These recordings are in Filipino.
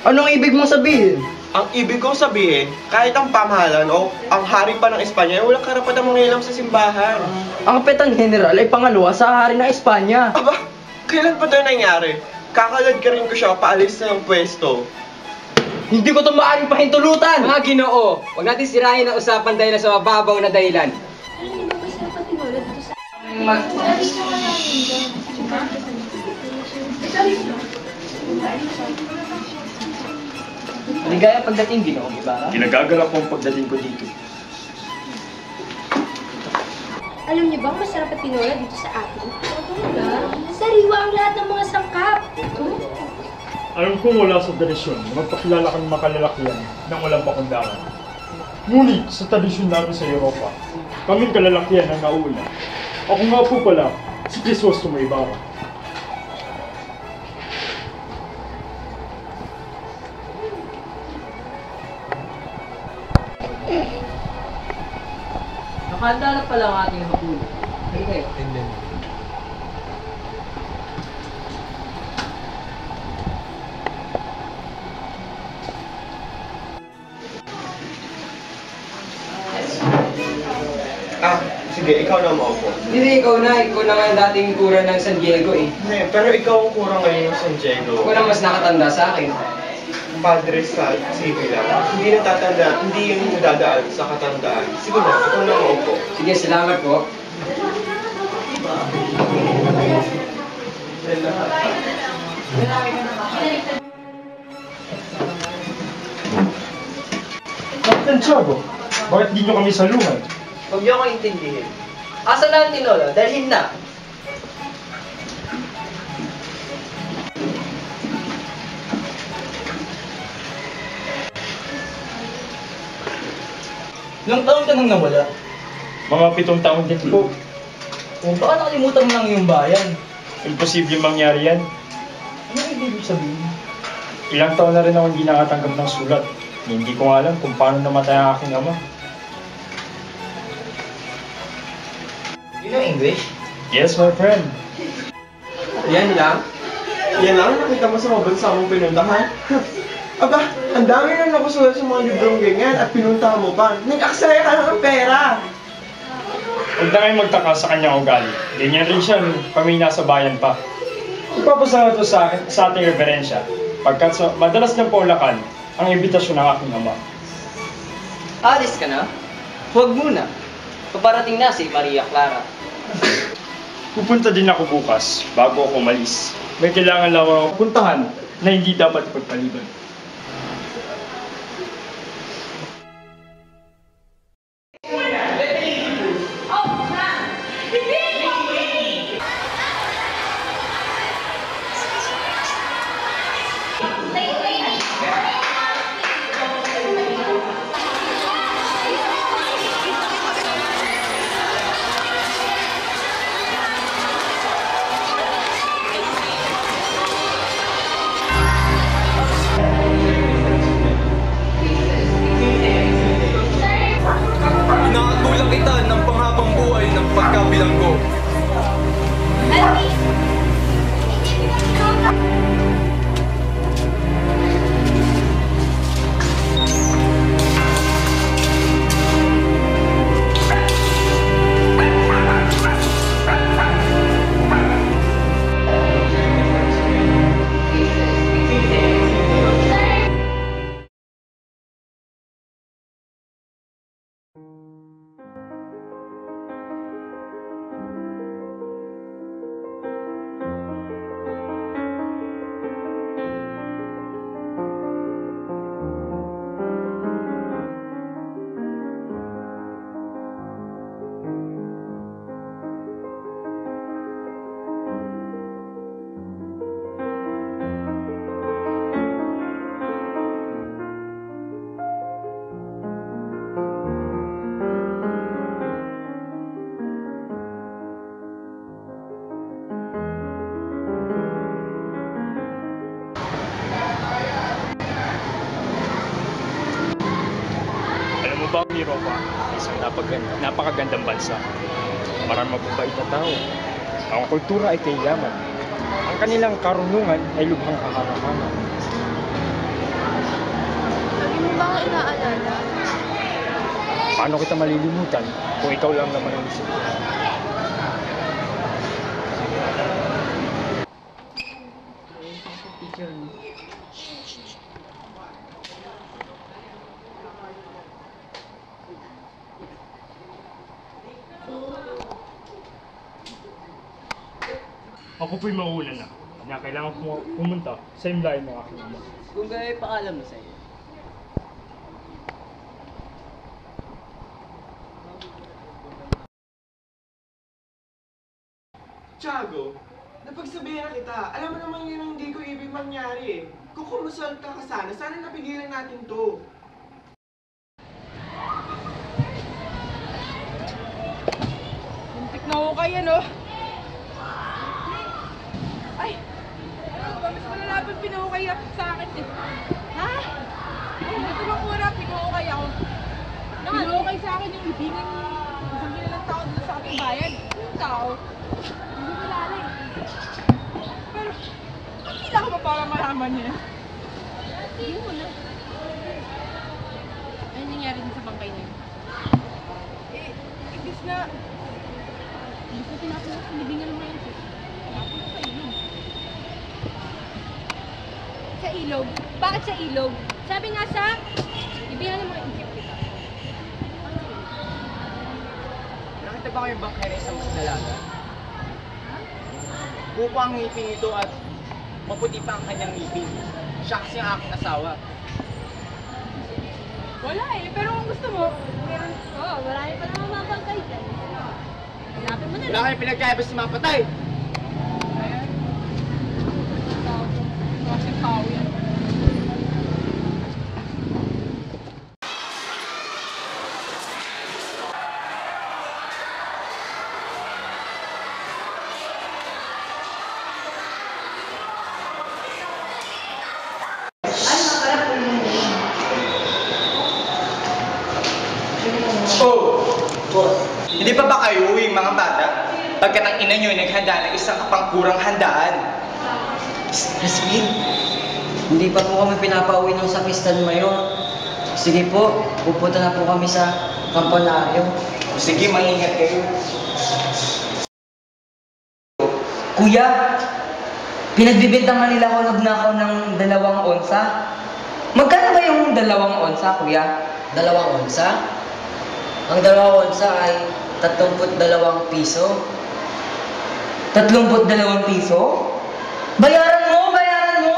Anong ibig mong sabihin? Ang ibig kong sabihin, kahit ang pamahalan o ang hari pa ng Espanya, walang karapatang mangialam sa simbahan. Ang Kapitang General ay pangalawa sa hari ng Espanya. Aba, kailan pa ito nangyari? Kakalad ka rin ko siya, paalis na ng pwesto. Hindi ko ito maaaring pahintulutan! Mga Ginoo, huwag natin sirahin ang usapan dahil sa mababaw na dahilan. Alam niyo ba ba sila patinulad dito sa... Maligaya pagdating, Ginoong Ibarra. Ginagagalak ko ang pagdating ko dito. Alam niyo bang masarap at tinola dito sa atin? Sariwa ang lahat ng mga sangkap. Alam kong wala sa tradisyon na magpakilala kang makalalakihan ng walang pakundangan. Ngunit sa tradisyon namin sa Europa, kaming kalalakihan ang nauna. Ako nga po pala, si Crisostomo Ibarra. Nakahanda na pala ang ating magulo. Okay. Sige, ikaw na maupo. Hindi, ikaw na nga ang dating kura ng San Diego eh. Hindi, pero ikaw ang kurang ngayon ng San Diego. Ikaw na mas nakatanda sa akin. Padre sa civil lang. Hindi natatanda, hindi yung dadaan sa katandaan. Sige na, ikaw na maupo. Sige, salamat po. Captain Tiago, bakit di nyo kami salungan? Huwag niyo akong intindihin. Asa na ang tinola? Dalhin na. Ilang taon ka nang nawala? Mga 7 taon din po. O baka nakalimutan mo lang yung bayan. Imposible mangyari yan. Ano ang ibig sabihin? Ilang taon na rin ako hindi nakatanggap ng sulat. Hindi ko alam kung paano namatay ang aking ama. You know English? Yes, my friend. Yan lang? Yan lang ang nakita mo sa mga bansa mong pinuntahan? Aba, ang dami na nakusulat sa mga librong ganyan at pinuntahan mo pa. Nag-aksaya ka ng pera! Huwag na kayong magtaka sa kanyang ugali. Ganyan rin siya nung kami nasa bayan pa. Ipapasama ito sa ating reverensya. Pagkat madalas niyang paulakan ang imbitasyon ng aking ama. Alis ka na? Huwag muna. Paparating na si Maria Clara. Pupunta din ako bukas bago ako umalis. May kailangan lang ako puntahan na hindi dapat ipagpaliban. Mabago Europa, isang napakagandang bansa. Maraming mababait na tao. Ang kultura ay kayaman. Ang kanilang karunungan ay lubhang kahangahangan. Lagi mo ba ako inaalala? Paano kita malilimutan kung ikaw lang naman ang isip ko? Ako po'y mauna na. Kaya kailangan ko pumunta sa imlayan ng aking ama. Kung gaya paalam na sa'yo. Tiago, napagsabihan na kita. Alam mo naman yun ang hindi ko ibig mangyari eh. Kung kumusal ka sana napigilan natin to. Muntik na ako kayo, no? Ay! Ano ba? Mas malalapit pinuhukay sa akin eh. Ha? Ay, ito bang mura pinuhukay ako? Pinuhukay sa akin yung ibigin isang kilalang tao dito sa ating bayan. Yung tao, hindi kilala eh. Pero, ang kila ko pa para malaman niya? Tingin mo na. Ano nangyari din sa bangkay niya? Ibig na tinapos sa libingan mo yun. Tinapos sa ilog. Sa ilog? Bakit sa ilog? Sabi nga sa libingan ng mga Egypt. Nakita ba kayong bangkay na isang dalaga? Buko ang ngipin nito at maputi pa ang kanyang ngipin. Siya kasi ang aking asawa. Wala eh, pero kung gusto mo, Meron, marami pa naman mga bangkay dyan. Hanapin mo na Wala lang. kayong pinagkaiba sa mapatay. ayan. Klaseng tao yan. Hindi pa ba kayo uwi mga bata? Pagkat ang ina nyo ay naghanda ng isang kapangkurang handaan. Crispin, hindi pa po kami pinapauwi ng sakristan Mayor. Sige po, pupunta na po kami sa kampanaryo. Sige, maingat kayo. Kuya, pinagbibintangan nila ako nagnakaw ng 2 onsa. Magkano ba yung 2 onsa, kuya? 2 onsa? Ang 2 onsa ay 32 piso. 32 piso? Bayaran mo! Bayaran mo!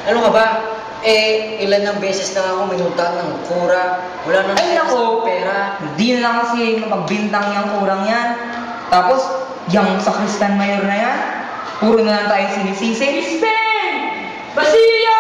Ano ka ba? Ilan ng beses na ako minutang ng kura. Wala nang pera. Hindi na lang kasi mapagbintang yung kurang yan. Tapos, yung sakristan mayor na yan, puro na lang tayo sinisisi. Crispin! Basilio!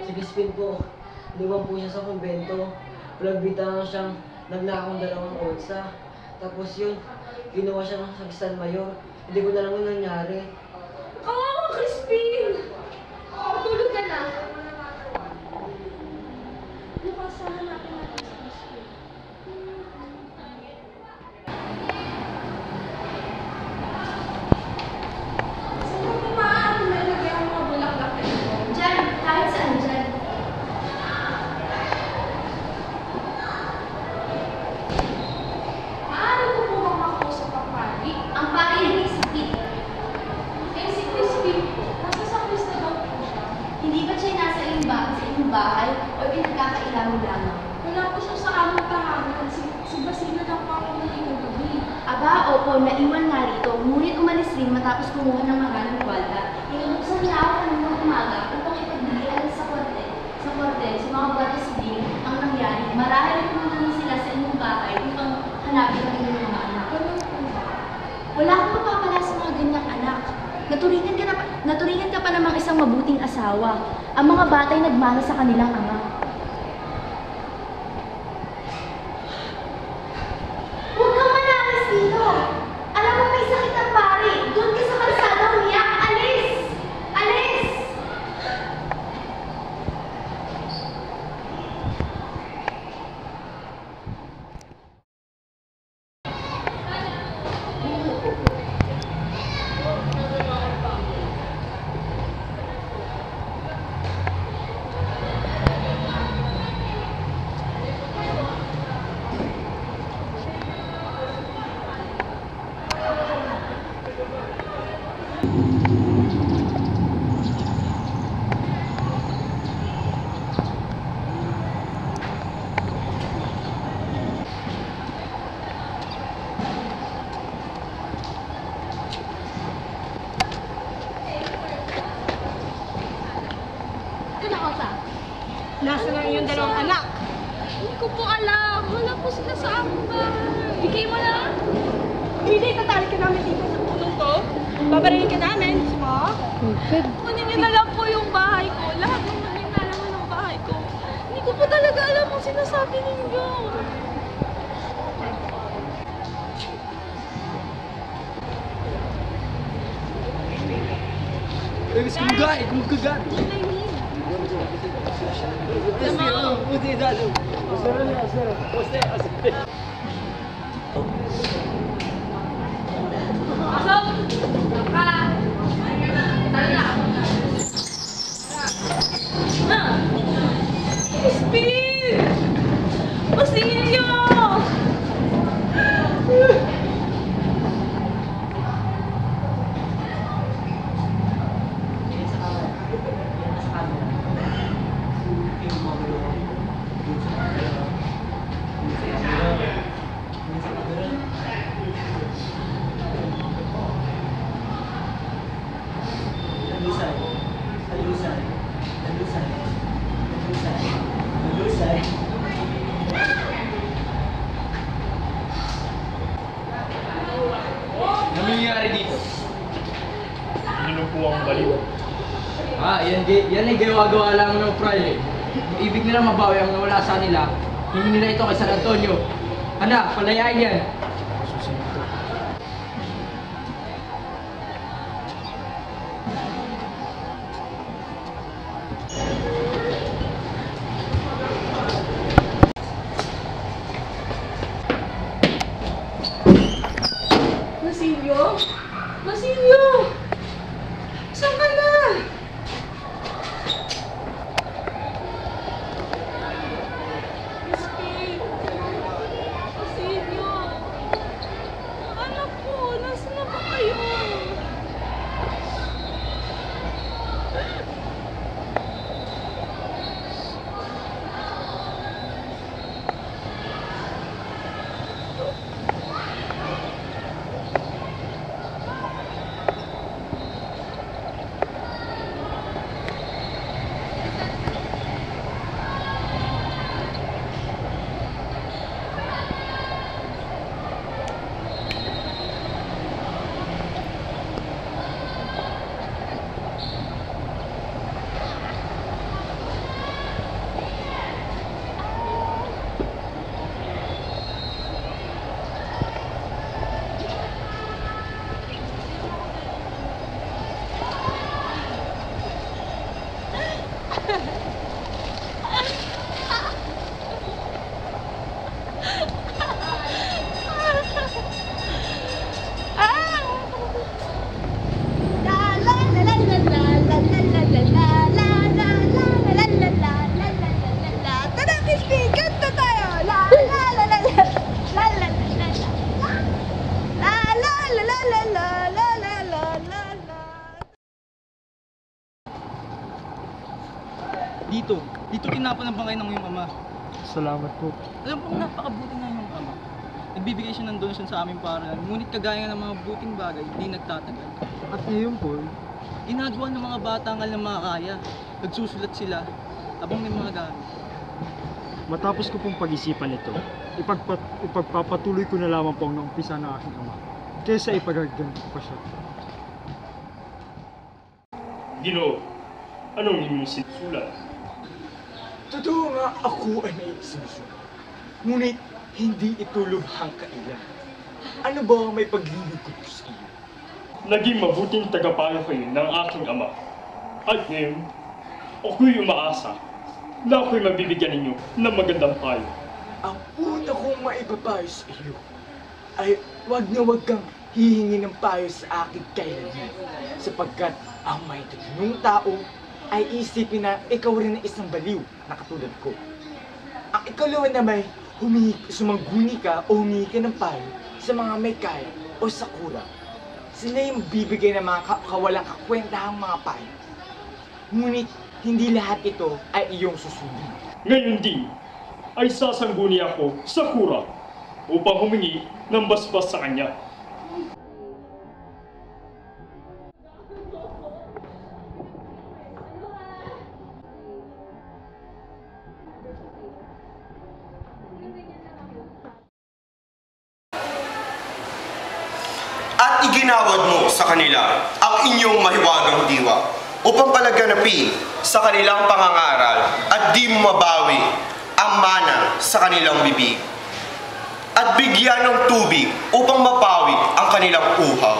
Crispin po, liwan po siya sa kumbento. Pinagbintangan siyang nagnakong 2 onsa. Tapos yun, ginawa siya ng sakristan mayor. Hindi ko na lang yung nangyari. Kawawa, Crispin! Matulog ka na. po naiwan nga rito, ngunit umalis rin matapos kumuha ng maraming kwalta. Inubuksan niya ako kanina umaga upang ipagbilian sa kwartel sa mga bata sibil ang nangyari. Marahil pumunta na sila sa inyong bahay upang hanapin ang inyong mga anak. Wala akong mapapala sa mga ganyang anak. Naturingan ka pa namang isang mabuting asawa. Ang mga bata'y nagmana sa kanilang ama. Huwag kang manakis dito! Alam mo may sakit ang pare! Doon ka sa kalsada umiyak! Alis! Alis! Nasaan ang iyong dalawang anak? Hindi ko po alam. Wala po sila sa aking bahay. Bigay mo na. Hindi, tatali ka namin dito sa punong to. Babarilin ka namin. Ma? Kunin niyo na lang po yung bahay ko. Lahat ng naging nalaman ng bahay ko. Hindi ko po talaga alam ang sinasabi ninyo. Kumagkagat! Speed! Pasingin niyo! Ano nangyayari dito? Ano po ang baliw? Yan ay gawa-gawa lang ng Friday. Ibig nila mabawi ang nawala sa nila. Hindi nila ito kay San Antonio. Anak, palayain yan. Masilyo? Masilyo! Saan ka na? Speed! Masilyo! Anak ko, nasaan na ba kayo? Dito tinapon ang bangay ng iyong ama. Salamat po. Alam pong napakabuti na iyong ama. nagbibigay siya ng donasyon sa aming paaralan. Ngunit kagaya nga ng mga buting bagay, hindi nagtatagal. At iyon po, Ginagawa ng mga bata ang alam makakaya. Nagsusulat sila habang may mga gamit. matapos ko pong pag-isipan ito, ipagpapatuloy ko na lamang po ang naumpisa ng aking ama, kaysa ipagagdan ko pa siya. Ginoo, anong inyong sinusulat? Totoo nga ako ay may sinusulat. Ngunit hindi ito lubhang kailan. Ano ba ang may paglilingkod ko sa iyo? Naging mabuting tagapayo kayo ng aking ama. At ngayon, ako'y umaasa na ako'y mabibigyan ninyo ng magandang payo. Ang una kong maipapayo sa iyo ay wag kang hihingi ng payo sa akin kailanman. Sapagkat ang may tatlong tao ay isipin na ikaw rin ang isang baliw na katulad ko. Ang ikalawa naman, sumangguni ka o humingi ka ng payo sa mga may kaya o sa kurang. Sila yung bibigay ng mga kawalang kakwentahang mga payo. Ngunit hindi lahat ito ay iyong susundin. Ngayon din, ay sasangguni ako sa kura upang humingi ng basbas sa kanya. At iginawad mo sa kanila ang inyong mahiwagang diwa upang palaganapin sa kanilang pangangaral at di mo mabawi ang mana sa kanilang bibig at bigyan ng tubig upang mapawi ang kanilang uhaw.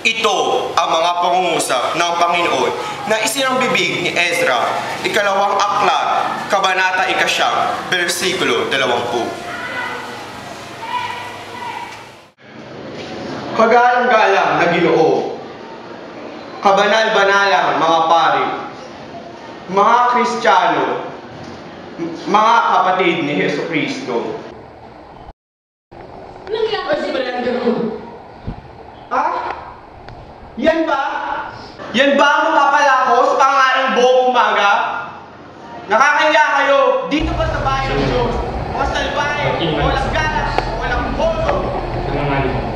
Ito ang mga pangungusap ng Panginoon na isinang bibig ni Ezra, 2 aklat, kabanata 9, versikulo 20. Kagalang-galang na Ginoo, kabanal-banalang mga pari, mga Kristiyano, mga kapatid ni Jesucristo. Yan ba? Yan ba ang mapapala ko sa pangarang buong umaga? Nakakaya kayo dito ba sa bahay ng Diyos? O salbahe, walang galas, walang boto. Nangangalim ako.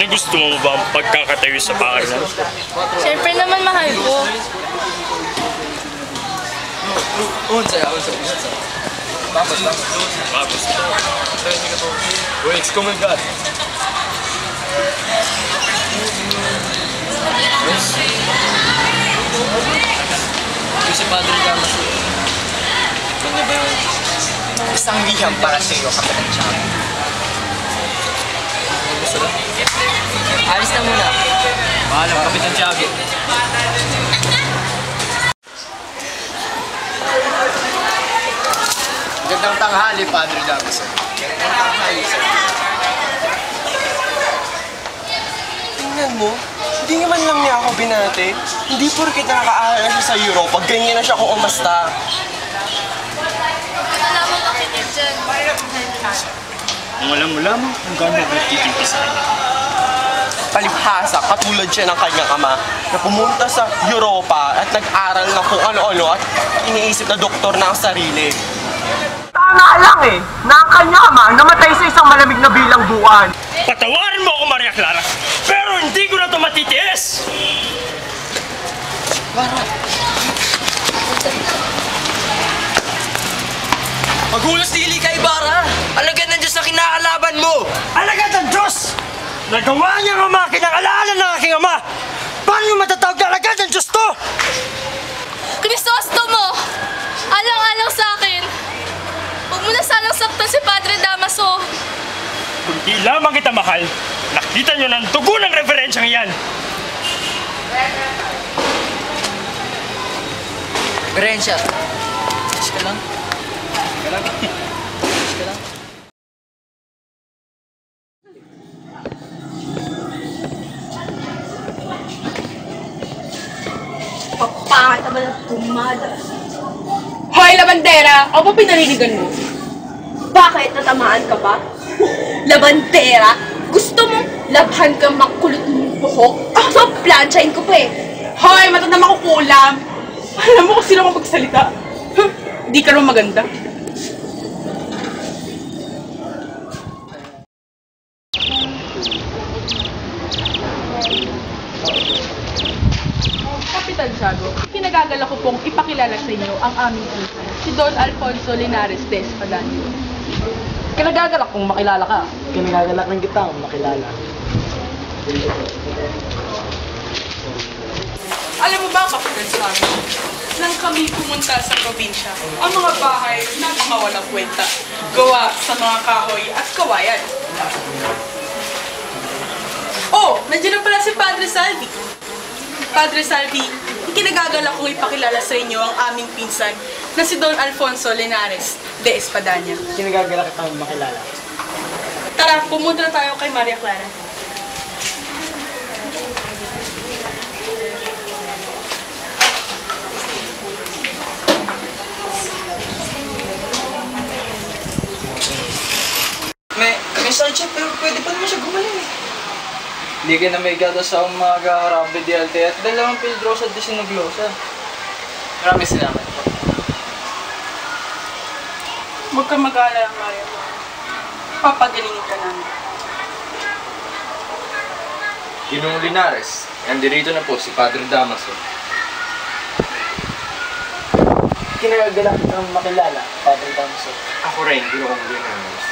Gusto mo ba ang pagkakatayo sa paaralan? Siyempre naman, mahal ko. Wait, kumagat. Si Padre Damas. Ano ba yung Isang liham para sa iyo, Kapitan Tiago. Alis na muna. Paalam, Kapitan Tiago. Gandang tanghali, Padre Damas. Gandang tanghali, sir. Tingnan mo, hindi naman lang niya ako binate. Hindi porkit nakakaaral na siya sa Europa, ganyan na siya kung umasta. Alam mo bakit yun dyan? Ang alam mo lamang kung gano'n nagtitimpi sa kanya. Palibhasa, katulad siya ng kanyang ama na pumunta sa Europa at nag-aral ng kung ano-ano at iniisip na doktor na ang sarili. Tama lang eh, na ang kanyang ama namatay sa isang malamig na bilang buwan. Patawarin mo ako, Maria Clara, pero hindi ko na ito matitiis! Magulos dili ka, Ibarra! Alagad ng Diyos na kinakalaban mo! Alagad ng Diyos! Nagawa niyang ama kinakalaala ng aking ama! Paano yung matatawag na alagad ng Diyos to? Crisostomo! Alang-alang sa akin! Huwag mo na sanang saktan si Padre Damaso! Kung di lamang kita mahal, nakita niyo ng dugo ng referensyang iyan! Berensya. Ish ka lang. Ish ka lang. Papangit naman ang tumada. Hoy, labandera! Ako pa pinarinigan mo? Bakit? Natamaan ka ba? Labandera? Gusto mo labhan kang makulot mong buhok? So, plansyahin ko pa eh. Hoy, mata na makukulam! Alam mo kung sino kang magsalita. Di ka rin maganda. Kapitan Tiago, kinagagala ko pong ipakilala sa inyo ang aming puso, si Don Alfonso Linares de Espadaña. Kinagagalak kung makilala ka. Kinagagalak ng kita kung makilala. Alam mo ba, Kapitan Tiago, nang kami pumunta sa probinsya, ang mga bahay na mga walang kwenta, gawa sa mga kahoy at kawayan. Oh, nandiyan na pala si Padre Salvi. Padre Salvi, kinagagalak kong ipakilala sa inyo ang aming pinsan na si Don Alfonso Linares de Espadaña. Kinagagalak kitang makilala. Tara, pumunta na tayo kay Maria Clara. May sarcha, pero pwede pa naman siya gumaling eh. Hindi ka na may gatas sa mga harabe di alte at dalawang Pedrosa de Sinuglosa. Maraming salamat po. Huwag kang mag-aalala, Maria. Papagalingin ka namin. Ginong Linares, nandirito na po si Padre Damaso. Kinagagalak kitang makilala, Padre Damaso. Ako rin, Ginong Linares.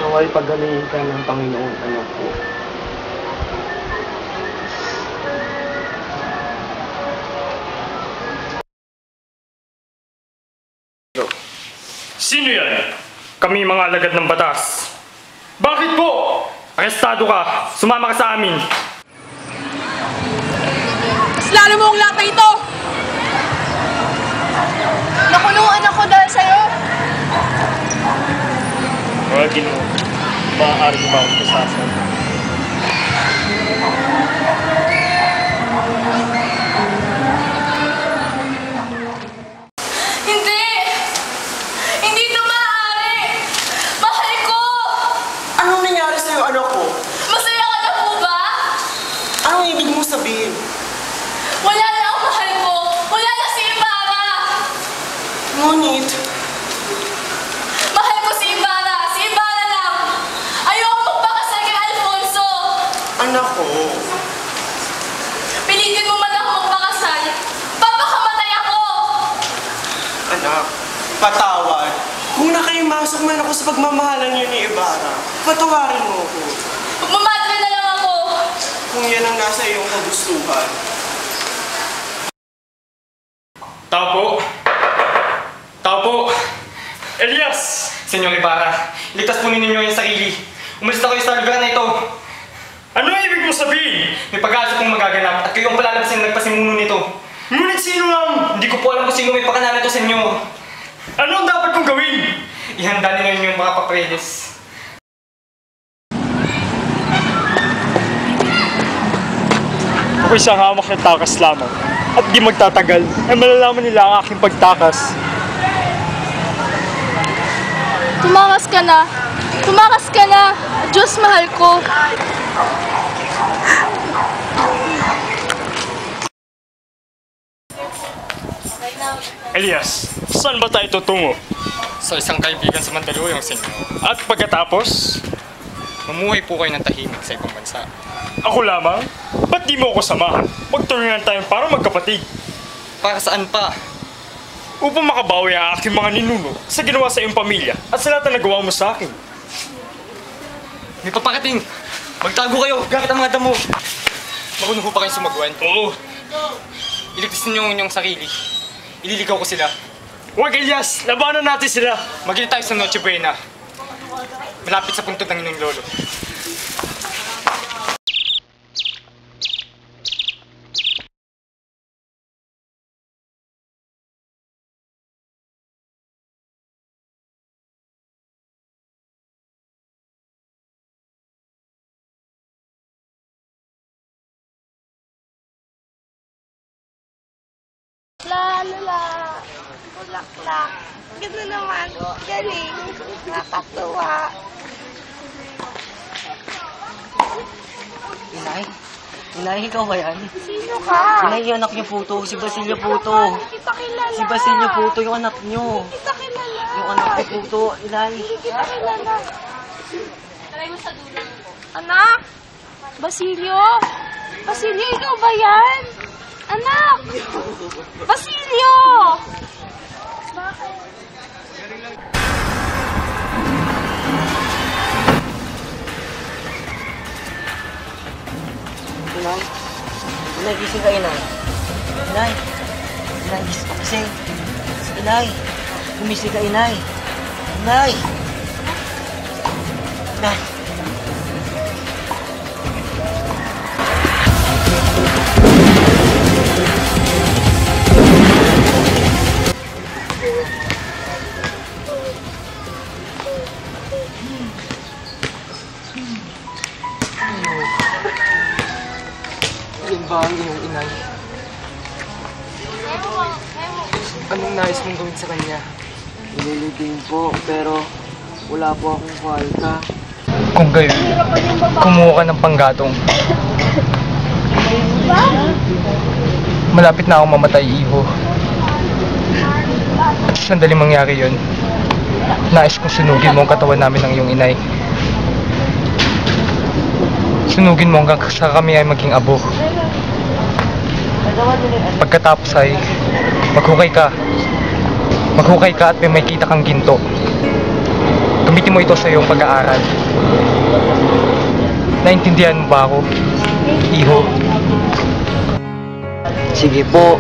Naway pagalingin ka ng Panginoon, anak ko. Sino yan? Kami mga alagad ng batas. Bakit po? Arestado ka. Sumama ka sa amin. Mas lalo mo ang lata ito! Nakulungan ako dahil sa'yo! Mga Ginoo, maaari ba akong kasasan? Hindi! Hindi ito maaari! Mahal ko! Anong nangyari sa'yo, anak ko? Masaya ka na po ba? Anong ibig mo sabihin? Wala na ang mahal ko! Wala na si Ibarra! anak ko. Pilitin mo man ako magpakasal. Papakamatay ako! Anak, patawad. Kung nakaimasok man ako sa pagmamahalan niyo ni Ibarra, patawarin mo ako. Magmamadre na lang ako! Kung yan ang nasa iyong kagustuhan. Tao po! Tao po! Elias! Senyor Ibarra, iligtas po ninyo yung sarili. Umalis na kayo sa lugar na ito. Ano ang ibig mo sabihin? May pag-asa pong magaganap at kayo ang palalabasin na nagpasimuno nito. Ngunit sino ang... Hindi ko po alam kung sino may pakana nito sa inyo. Ano ang dapat kong gawin? Ihanda ninyo yung mga papeles. Ako'y isang hamak na takas lamang. At di magtatagal ay malalaman nila ang aking pagtakas. Tumakas ka na! Tumakas ka na! Diyos, mahal ko! Elias, saan ba tayo tutungo? Sa isang kaibigan sa Mandaluyong, senyor. At pagkatapos, Mamuhay po kayo ng tahimik sa ibang bansa. ako lamang? Ba't di mo ako samahan? Magturingan tayo para magkapatid. Para saan pa? Upang makabawi ang aking mga ninuno sa ginawa sa iyong pamilya at sa lahat na nagawa mo sa akin. May papakating! Magtago kayo! Gamit ang mga damo! Marunong pa kayong sumagwan. Oo. Iligtas ninyo ang inyong sarili. Ililigaw ko sila. Huwag, Elias! Labanan natin sila! Maging tayo sa Noche Buena. Malapit sa puntod ng inyong lolo. La. Bulaklak. Ganda naman. Galing. Nakakatuwa. Inay? Inay, ikaw ba yan? Sino ka? Inay, yung anak niyo po to. Si Basilio po to. Hindi kita kilala. Si Basilio po to, yung anak niyo. Hindi kita kilala. Yung anak niyo po to, Inay. Hindi kita kilala. Try mo sa dulo. Anak! Basilio! Basilio, ikaw ba yan? Anak! Basilio! Bakit? Inay? Inay, gising ka, Inay. Inay? Inay, gising ka kasi. Inay! Gumising ka, Inay. Inay! Inay! Yan ba ang iyong inay? Anong nais mong gawin sa kanya? Nililiting po, pero wala po akong kwarta. Kung gayon, kumuha ka ng panggatong. Malapit na akong mamatay, Iho. Sandaling mangyari yun. Nais kong sunugin mo ang katawan namin ng iyong inay. Sunugin mo hanggang sa kami ay maging abo. Pagkatapos ay maghukay ka. Maghukay ka at may makita kang ginto. Gamitin mo ito sa iyong pag-aaral. Naintindihan mo ba ako, Iho? Sige po.